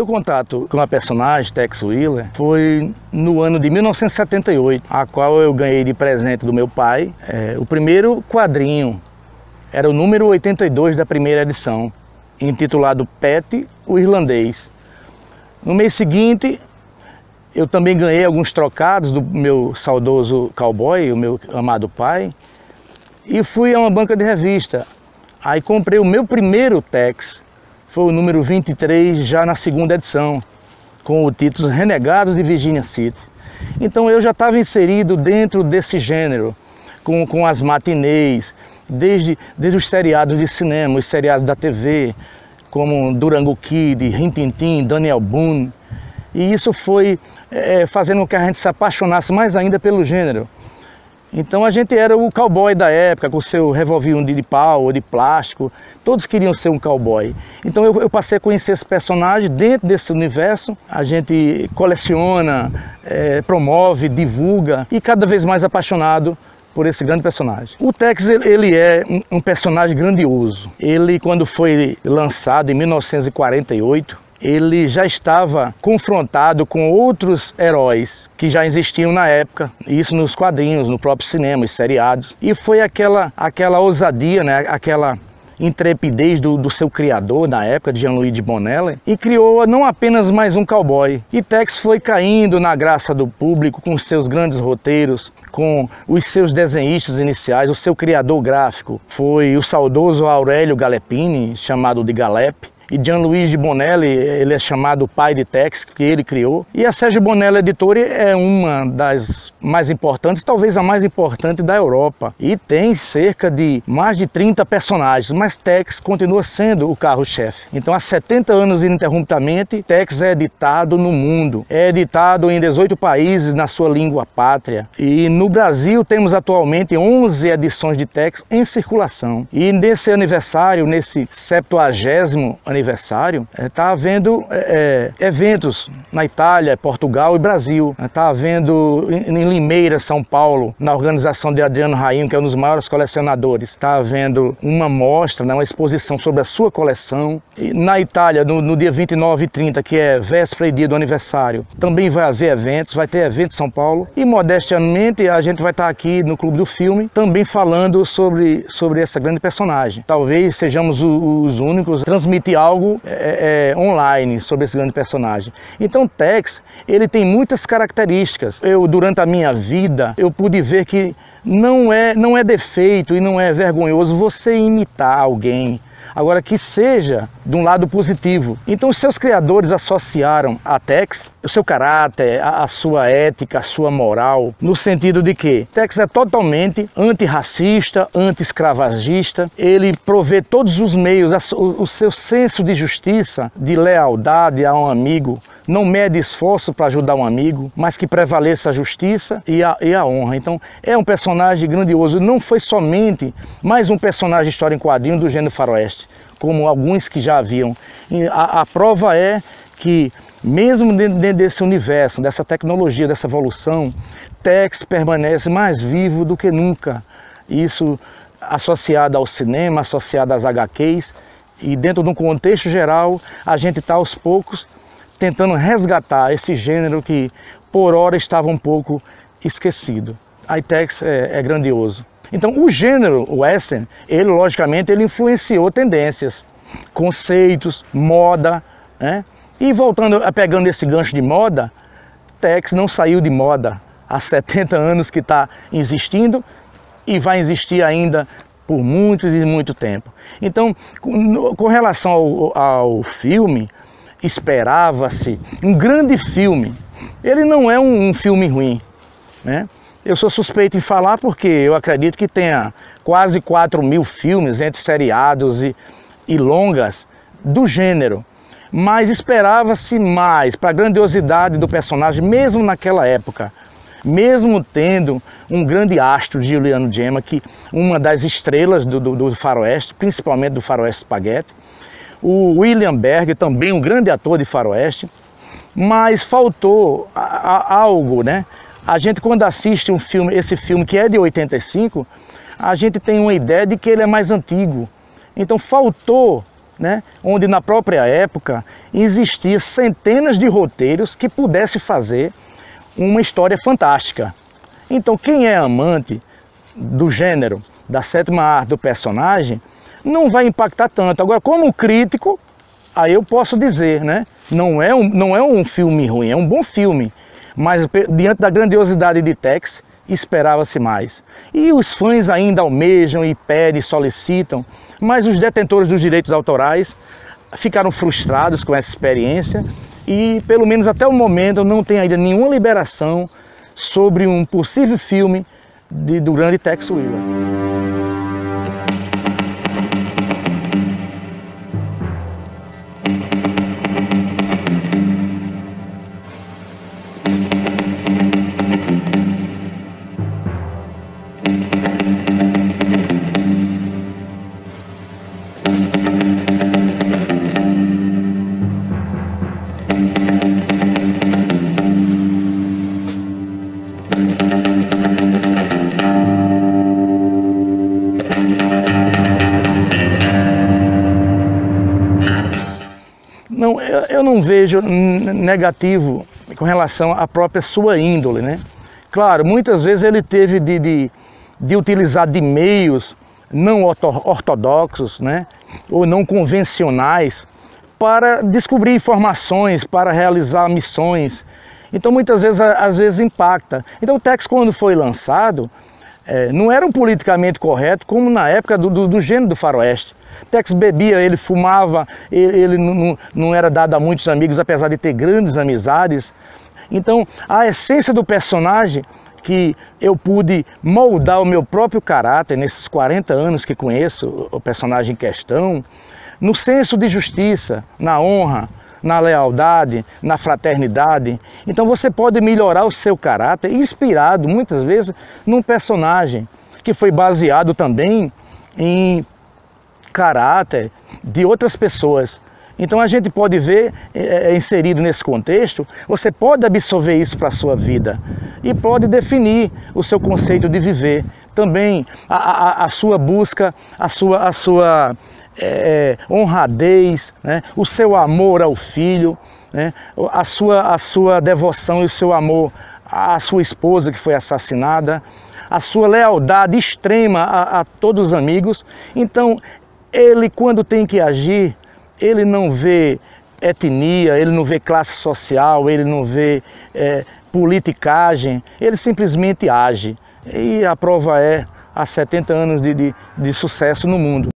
primeiro contato com a personagem, Tex Willer, foi no ano de 1978, a qual eu ganhei de presente do meu pai o primeiro quadrinho. Era o número 82 da primeira edição, intitulado Pet, o Irlandês. No mês seguinte, eu também ganhei alguns trocados do meu saudoso cowboy, o meu amado pai, e fui a uma banca de revista. Aí comprei o meu primeiro Tex, foi o número 23, já na segunda edição, com o título Renegados de Virginia City. Então eu já estava inserido dentro desse gênero, com as matinês, desde os seriados de cinema, os seriados da TV, como Durango Kid, Rin Tin Tin, Daniel Boone. E isso foi fazendo com que a gente se apaixonasse mais ainda pelo gênero. Então a gente era o cowboy da época, com o seu revolvinho de pau ou de plástico. Todos queriam ser um cowboy. Então eu passei a conhecer esse personagem dentro desse universo. A gente coleciona, promove, divulga e cada vez mais apaixonado por esse grande personagem. O Tex, ele é um personagem grandioso. Ele, quando foi lançado em 1948, ele já estava confrontado com outros heróis que já existiam na época, isso nos quadrinhos, no próprio cinema, os seriados. E foi aquela ousadia, né? Aquela intrepidez do seu criador na época, de Jean-Louis de Bonelli, e criou não apenas mais um cowboy. E Tex foi caindo na graça do público com seus grandes roteiros, com os seus desenhistas iniciais. O seu criador gráfico foi o saudoso Aurélio Galepini, chamado de Galep. E Jean-Louis de Bonelli, ele é chamado o pai de Tex, que ele criou. E a Sérgio Bonelli Editore é uma das mais importantes, talvez a mais importante da Europa. E tem cerca de mais de 30 personagens, mas Tex continua sendo o carro-chefe. Então há 70 anos ininterruptamente, Tex é editado no mundo. É editado em 18 países na sua língua pátria. E no Brasil temos atualmente 11 edições de Tex em circulação. E nesse aniversário, nesse 70º aniversário, está havendo eventos na Itália, Portugal e Brasil. Está havendo em Limeira, São Paulo, na organização de Adriano Rainho, que é um dos maiores colecionadores. Está havendo uma mostra, né, uma exposição sobre a sua coleção. E na Itália, no dia 29 e 30, que é véspera e dia do aniversário, também vai haver eventos, vai ter evento em São Paulo. E modestamente a gente vai estar aqui no Clube do Filme, também falando sobre essa grande personagem. Talvez sejamos os únicos a transmitir algo online sobre esse grande personagem. Então Tex, ele tem muitas características. Durante a minha vida, eu pude ver que não é defeito e não é vergonhoso você imitar alguém. Agora, que seja de um lado positivo. Então os seus criadores associaram a Tex o seu caráter, a sua ética, a sua moral, no sentido de que Tex é totalmente antirracista, anti-escravagista. Ele provê todos os meios, o seu senso de justiça, de lealdade a um amigo, não mede esforço para ajudar um amigo, mas que prevaleça a justiça e a honra. Então é um personagem grandioso. Não foi somente mais um personagem de história em quadrinho do gênero faroeste, como alguns que já haviam. A prova é que, mesmo dentro desse universo, dessa tecnologia, dessa evolução, Tex permanece mais vivo do que nunca. Isso associado ao cinema, associado às HQs, e dentro de um contexto geral, a gente está aos poucos tentando resgatar esse gênero que por hora estava um pouco esquecido. A Tex é grandioso. Então o gênero western, ele logicamente influenciou tendências, conceitos, moda, né? E pegando esse gancho de moda, Tex não saiu de moda. Há 70 anos que está existindo e vai existir ainda por muito e muito tempo. Então, com relação ao filme, esperava-se um grande filme. Ele não é um filme ruim, né? Eu sou suspeito em falar porque eu acredito que tenha quase 4.000 filmes entre seriados e longas do gênero. Mas esperava-se mais para a grandiosidade do personagem, mesmo naquela época. Mesmo tendo um grande astro, Giuliano Gemma, que uma das estrelas do faroeste, principalmente do faroeste spaghetti. O William Berg, também um grande ator de faroeste. Mas faltou algo, né? A gente, quando assiste esse filme que é de 85, a gente tem uma ideia de que ele é mais antigo. Então faltou né, onde na própria época existia centenas de roteiros que pudesse fazer uma história fantástica. Então quem é amante do gênero, da sétima arte do personagem, não vai impactar tanto. Agora, como crítico, aí eu posso dizer, né, não é um filme ruim, é um bom filme, mas diante da grandiosidade de Tex, esperava-se mais. E os fãs ainda almejam e pedem, solicitam, mas os detentores dos direitos autorais ficaram frustrados com essa experiência e, pelo menos até o momento, não tem ainda nenhuma liberação sobre um possível filme do grande Tex Willer. Não, eu não vejo negativo com relação à própria sua índole, né? Claro, muitas vezes ele teve de utilizar de meios não ortodoxos, né, ou não convencionais para descobrir informações, para realizar missões. Então muitas vezes, às vezes impacta. Então o Tex, quando foi lançado, não era um politicamente correto como na época do gênero do faroeste. Tex bebia, ele fumava, ele não era dado a muitos amigos, apesar de ter grandes amizades. Então a essência do personagem, que eu pude moldar o meu próprio caráter nesses 40 anos que conheço o personagem em questão, no senso de justiça, na honra, na lealdade, na fraternidade. Então você pode melhorar o seu caráter, inspirado muitas vezes num personagem que foi baseado também em caráter de outras pessoas. Então a gente pode ver, inserido nesse contexto, você pode absorver isso para a sua vida e pode definir o seu conceito de viver. Também a sua busca, a sua honradez, né? O seu amor ao filho, né? a sua devoção e o seu amor à sua esposa que foi assassinada, a sua lealdade extrema a todos os amigos. Então ele, quando tem que agir, ele não vê etnia, ele não vê classe social, ele não vê politicagem, ele simplesmente age. E a prova é há 70 anos de sucesso no mundo.